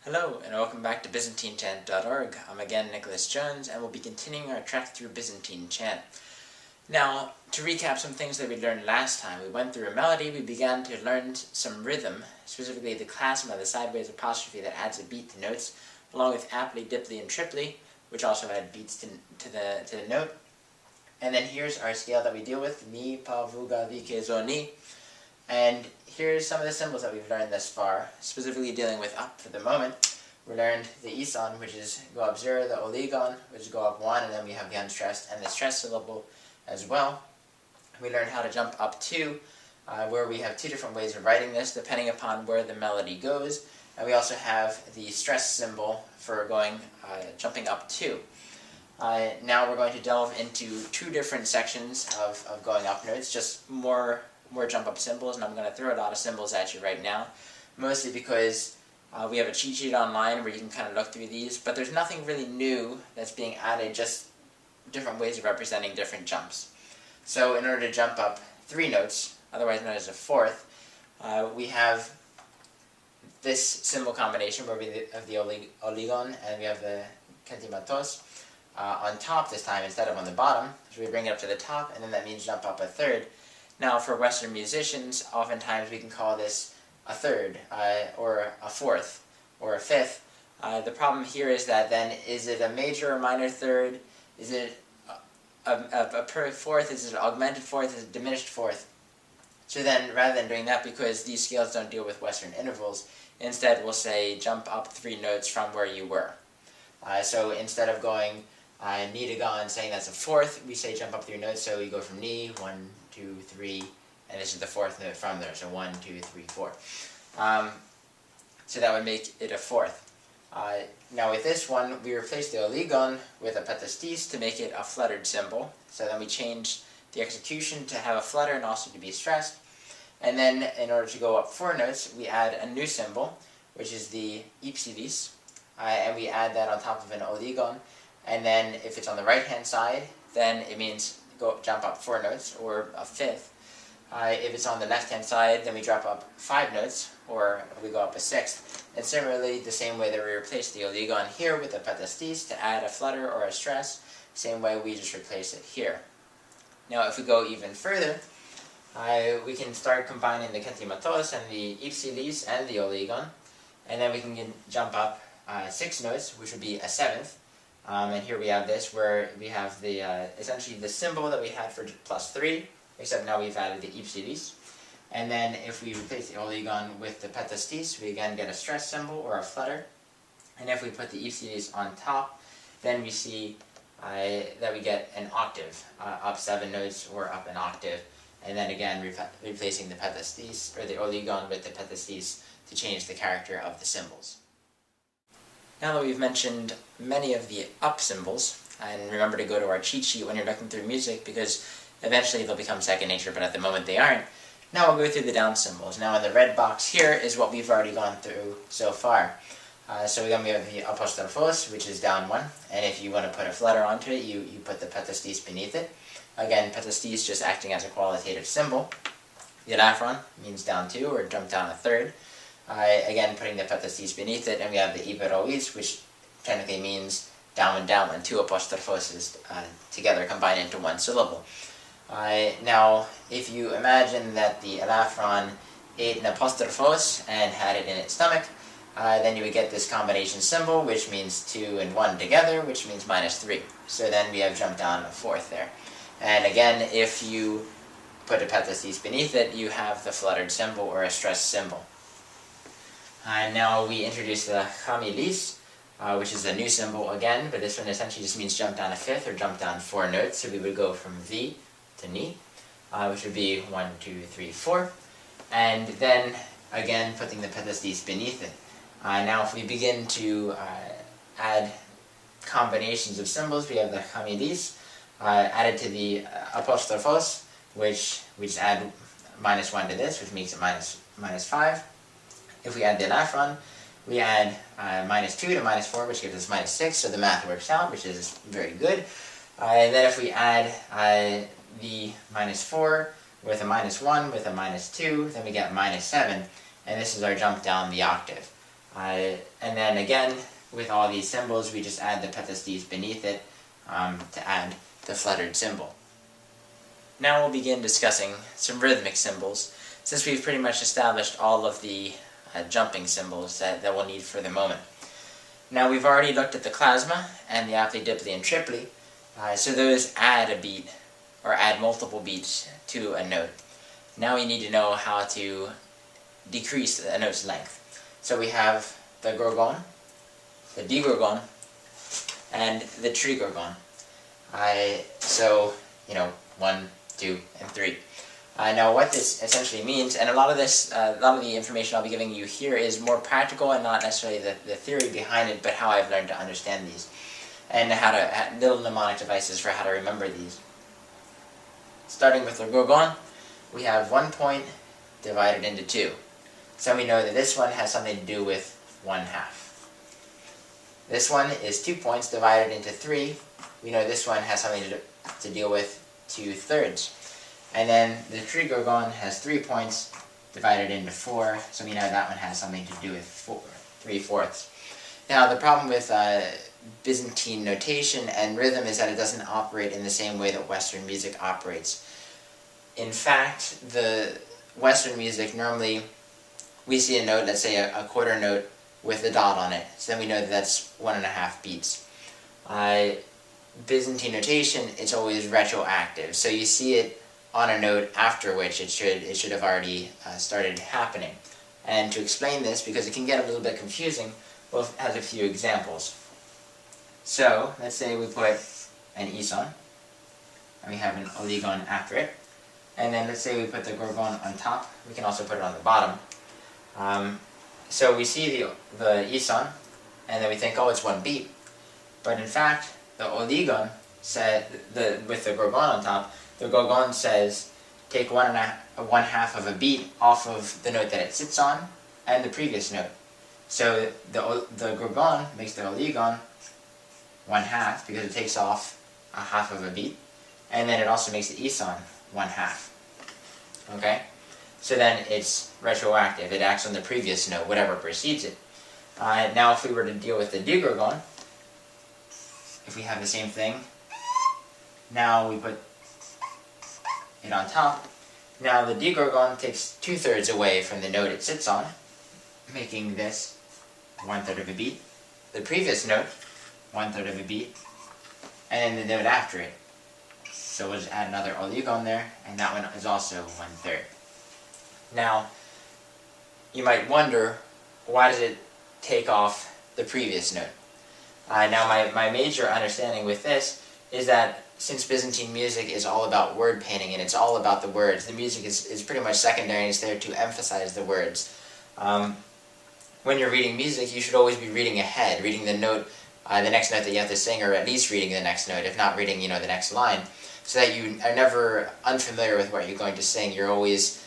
Hello, and welcome back to ByzantineChant.org. I'm again Nicholas Jones, and we'll be continuing our trek through Byzantine chant. Now, to recap some things that we learned last time, we went through a melody, we began to learn some rhythm, specifically the klasma, the sideways apostrophe that adds a beat to notes, along with aptly, diply, and triply, which also add beats to the note. And then here's our scale that we deal with, mi, pa, vu, ga, vi, ke, zo, ni. And here's some of the symbols that we've learned thus far, specifically dealing with up for the moment. We learned the ison, which is go up 0, the oligon, which is go up 1, and then we have the unstressed and the stressed syllable as well. We learned how to jump up 2, where we have two different ways of writing this, depending upon where the melody goes. And we also have the stress symbol for jumping up 2. Now we're going to delve into two different sections of going up notes, just more jump up symbols, and I'm going to throw a lot of symbols at you right now, mostly because we have a cheat sheet online where you can kind of look through these, but there's nothing really new that's being added, just different ways of representing different jumps. So in order to jump up 3 notes, otherwise known as a fourth, we have this symbol combination where we have the oligon and we have the kentimatos on top this time instead of on the bottom, so we bring it up to the top, and then that means jump up a third. Now, for Western musicians, oftentimes we can call this a third, or a fourth, or a fifth. The problem here is that then, is it a major or minor third? Is it a per fourth? Is it an augmented fourth? Is it a diminished fourth? So then, rather than doing that, because these scales don't deal with Western intervals, instead we'll say jump up 3 notes from where you were. So instead of going ni to ga and saying that's a fourth, we say jump up 3 notes, so we go from ni, 1, 2, 3, and this is the fourth note from there, so 1, 2, 3, 4. So that would make it a fourth. Now with this one, we replace the oligon with a patastis to make it a fluttered symbol. So then we change the execution to have a flutter and also to be stressed. And then in order to go up 4 notes, we add a new symbol, which is the ipsilis, and we add that on top of an oligon. And then if it's on the right hand side, then it means jump up 4 notes, or a fifth. If it's on the left hand side, then we drop up 5 notes, or we go up a sixth. And similarly, the same way that we replace the oligon here with the patastis to add a flutter or a stress, same way we just replace it here. Now if we go even further, we can start combining the kentimatos and the ipsilis and the oligon, and then we can jump up 6 notes, which would be a seventh. And here we have this, where we have the essentially the symbol that we had for +3, except now we've added the ipsilis. And then if we replace the oligon with the patastis, we again get a stress symbol or a flutter. And if we put the ipsilis on top, then we see that we get an octave, up 7 notes or up an octave. And then again replacing the patastis, or the oligon with the patastis, to change the character of the symbols. Now that we've mentioned many of the up symbols, and remember to go to our cheat sheet when you're looking through music, because eventually they'll become second nature, but at the moment they aren't. Now we'll go through the down symbols. Now in the red box here is what we've already gone through so far. So we have the apostrophos, which is down 1, and if you want to put a flutter onto it, you put the patastis beneath it. Again, patastis just acting as a qualitative symbol. The elafron means down 2, or jump down a third. Again, putting the patastis beneath it, and we have the iberois, which technically means down and down, and 2 apostrophoses together combine into 1 syllable. Now, if you imagine that the elafron ate an apostrophos and had it in its stomach, then you would get this combination symbol, which means 2 and 1 together, which means -3. So then we have jumped down a fourth there. And again, if you put a patastis beneath it, you have the fluttered symbol or a stressed symbol. Now we introduce the chamilis, which is a new symbol again, but this one essentially just means jump down a fifth or jump down 4 notes. So we would go from vi to ni, which would be 1, 2, 3, 4. And then again putting the patastis beneath it. Now if we begin to add combinations of symbols, we have the chamilis added to the apostrophos, which we just add -1 to this, which makes it -5. If we add the elafron, we add -2 to -4, which gives us -6, so the math works out, which is very good. And then if we add the -4 with a -1 with a -2, then we get -7, and this is our jump down the octave. And then again, with all these symbols, we just add the patastis beneath it to add the fluttered symbol. Now we'll begin discussing some rhythmic symbols, since we've pretty much established all of the jumping symbols that we'll need for the moment. Now we've already looked at the klasma and the aptly, diply, and triply, so those add a beat, or add multiple beats to a note. Now we need to know how to decrease a note's length. So we have the gorgon, the digorgon, and the trigorgon. So, 1, 2, and 3. Now what this essentially means, and a lot of the information I'll be giving you here is more practical and not necessarily the theory behind it, but how I've learned to understand these, and little mnemonic devices for how to remember these. Starting with the gorgon, we have 1 point divided into 2. So we know that this one has something to do with 1/2. This one is 2 points divided into 3. We know this one has something to deal with 2/3. And then the trigorgon has 3 points divided into 4, so we know that one has something to do with 3/4. Now the problem with Byzantine notation and rhythm is that it doesn't operate in the same way that Western music operates. In fact, the Western music, normally we see a note, let's say a quarter note with a dot on it, so then we know that that's 1.5 beats. Byzantine notation, it's always retroactive, so you see it on a note after which it should have already started happening. And to explain this, because it can get a little bit confusing, we'll have a few examples. So, let's say we put an ison, and we have an oligon after it, and then let's say we put the gorgon on top. We can also put it on the bottom. So we see the ison, and then we think, oh, it's 1 beat. But in fact, the oligon with the gorgon on top, the gorgon says take 1/2 of a beat off of the note that it sits on and the previous note. So the gorgon makes the oligon 1/2 because it takes off 1/2 of a beat, and then it also makes the ison 1/2. Okay? So then it's retroactive. It acts on the previous note, whatever precedes it. Now if we were to deal with the digorgon, if we have the same thing, now we put it on top. Now the digorgon takes 2/3 away from the note it sits on, making this 1/3 of a beat. The previous note, 1/3 of a beat, and then the note after it. So we'll just add another oligon there, and that one is also 1/3. Now, you might wonder, why does it take off the previous note? Now my major understanding with this is that since Byzantine music is all about word painting and it's all about the words, the music is pretty much secondary and it's there to emphasize the words. When you're reading music, you should always be reading ahead, reading the note, the next note that you have to sing, or at least reading the next note, if not reading, the next line, so that you are never unfamiliar with what you're going to sing. You're always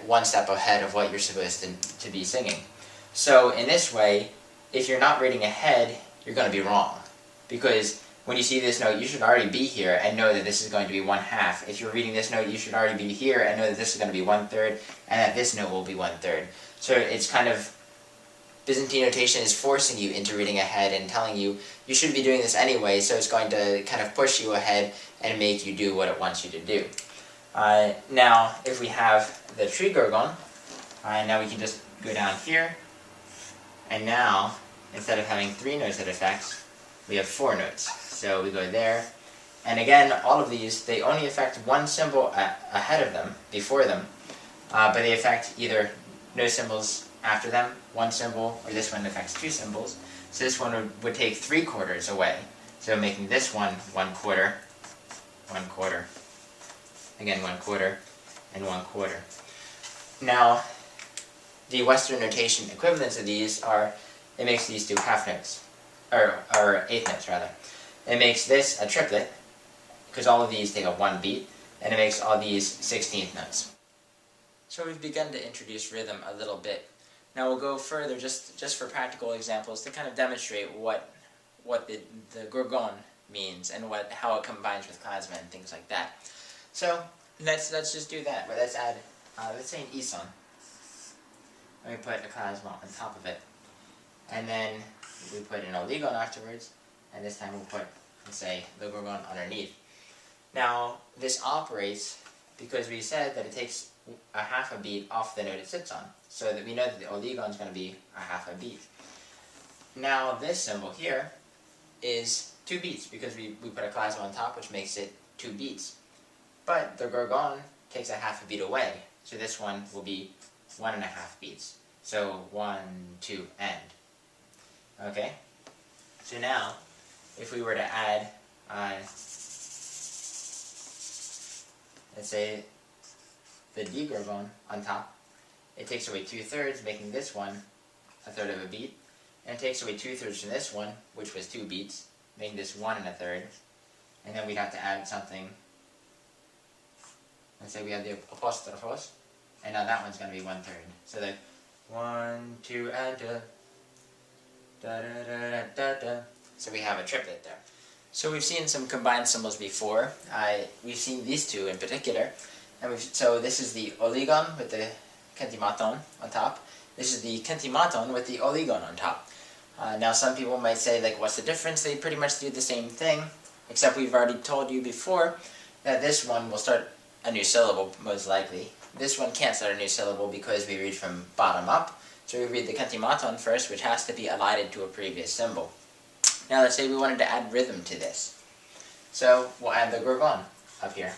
1 step ahead of what you're supposed to be singing. So in this way, if you're not reading ahead, you're going to be wrong. Because when you see this note, you should already be here and know that this is going to be 1/2. If you're reading this note, you should already be here and know that this is going to be 1/3, and that this note will be 1/3. So it's kind of, Byzantine notation is forcing you into reading ahead and telling you you should be doing this anyway, so it's going to kind of push you ahead and make you do what it wants you to do. Now, if we have the trigorgon, now we can just go down here, and now, instead of having 3 notes it affects, we have 4 notes. So we go there, and again, all of these, they only affect 1 symbol ahead of them, before them, but they affect either no symbols after them, 1 symbol, or this one affects 2 symbols. So this one would take 3/4 away, so making this one 1/4, 1/4, again 1/4, and 1/4. Now, the Western notation equivalents of these are, it makes these 2 half notes, or 8th notes rather. It makes this a triplet, because all of these take a 1 beat, and it makes all these 16th notes. So we've begun to introduce rhythm a little bit. Now we'll go further, just for practical examples, to kind of demonstrate what the gorgon means and how it combines with klasma and things like that. So let's just do that. But let's add let's say an ison. Let me put a klasma on top of it. and then we put an oligon afterwards, and this time we'll put, let's say, the gorgon underneath. Now, this operates because we said that it takes a half a beat off the note it sits on, so that we know that the oligon is going to be a half a beat. Now, this symbol here is 2 beats because we put a class on top, which makes it 2 beats. But the gorgon takes a half a beat away, so this one will be 1.5 beats. So 1, 2, end. Okay? So now, if we were to add, let's say, the D gorgon on top, it takes away 2/3, making this one 1/3 of a beat, and it takes away 2/3 from this one, which was 2 beats, making this 1 1/3, and then we'd have to add something. Let's say we have the apostrophos, and now that one's going to be 1/3. So like 1, 2, and da da da da da da. So we have a triplet there. So we've seen some combined symbols before. We've seen these two in particular, and so this is the oligon with the kentimaton on top. This is the kentimaton with the oligon on top. Now some people might say, like, what's the difference? They pretty much do the same thing, except we've already told you before that this one will start a new syllable, most likely. This one can't start a new syllable because we read from bottom up. So we read the kentimaton first, which has to be elided to a previous symbol. Now let's say we wanted to add rhythm to this. So we'll add the gorgon up here,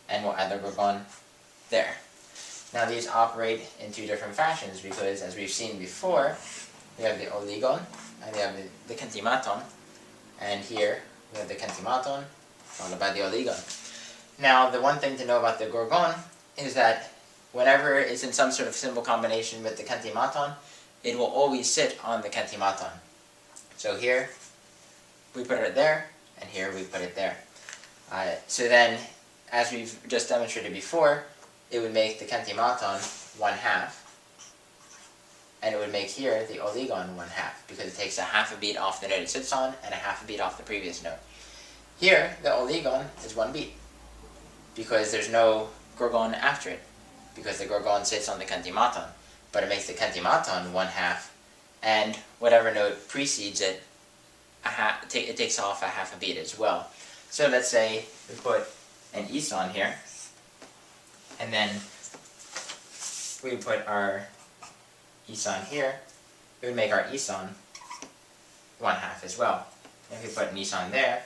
and we'll add the gorgon there. Now these operate in 2 different fashions because, as we've seen before, we have the oligon, and we have the kentimaton, and here we have the kentimaton followed by the oligon. Now the one thing to know about the gorgon is that whenever it's in some sort of symbol combination with the kentimaton, it will always sit on the kentimaton. So here we put it there, and here we put it there. So then, as we've just demonstrated before, it would make the kentimaton 1/2, and it would make here the oligon 1/2, because it takes a half a beat off the note it sits on and a half a beat off the previous note. Here, the oligon is 1 beat, because there's no gorgon after it, because the gorgon sits on the kentimaton, but it makes the kentimaton 1/2, and whatever note precedes it, it takes off a half a beat as well. So let's say we put an ison here, and then we put our ison here, it would make our ison 1/2 as well. If we put an ison there,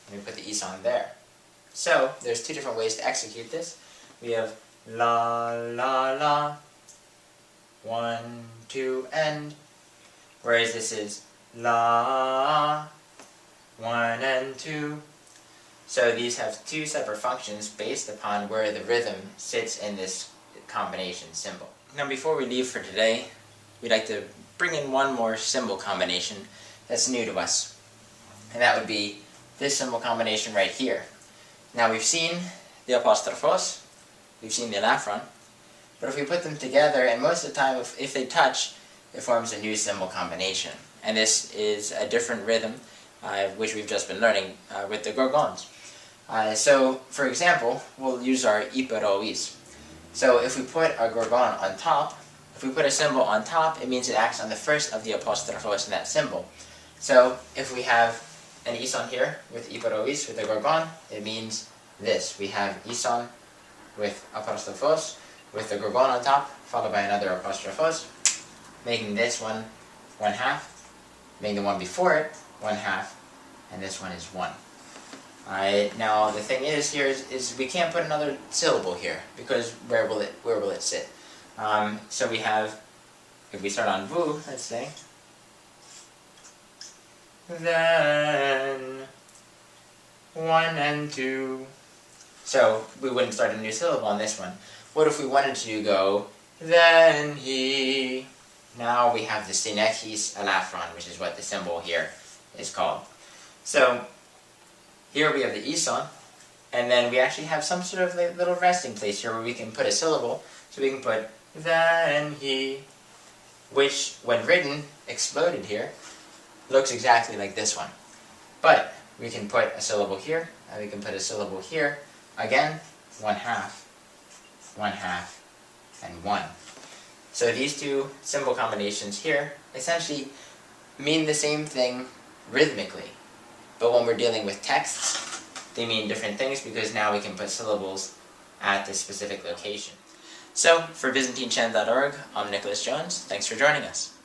and we put the ison there. So there's 2 different ways to execute this. We have la la la, 1, 2, end, whereas this is la, 1 and 2. So these have 2 separate functions based upon where the rhythm sits in this combination symbol. Now before we leave for today, we'd like to bring in one more symbol combination that's new to us. And that would be this symbol combination right here. Now we've seen the apostrophos, we've seen the elafron, but if we put them together, and most of the time if they touch, it forms a new symbol combination. And this is a different rhythm, which we've just been learning with the gorgons. So, for example, we'll use our iperois. So if we put our gorgon on top, if we put a symbol on top, it means it acts on the first of the apostrophos in that symbol. So if we have an ison here with iperois, with the gorgon, it means this. We have ison with apostrophos, with the gorgon on top, followed by another apostrophos, making this one 1/2, making the one before it 1/2, and this one is 1. Now the thing is here is we can't put another syllable here, because where will it sit? So we have, if we start on vu, let's say, then 1 and 2. So we wouldn't start a new syllable on this one. What if we wanted to go then he? Now we have the synechis elafron, which is what the symbol here is called. So here we have the ison, and then we actually have some sort of like little resting place here where we can put a syllable. So we can put then he, which when written, exploded here, looks exactly like this one. But we can put a syllable here, and we can put a syllable here. Again, 1/2, 1/2, and 1. So these two symbol combinations here essentially mean the same thing rhythmically. But when we're dealing with texts, they mean different things because now we can put syllables at this specific location. So, for ByzantineChant.org, I'm Nicholas Jones. Thanks for joining us.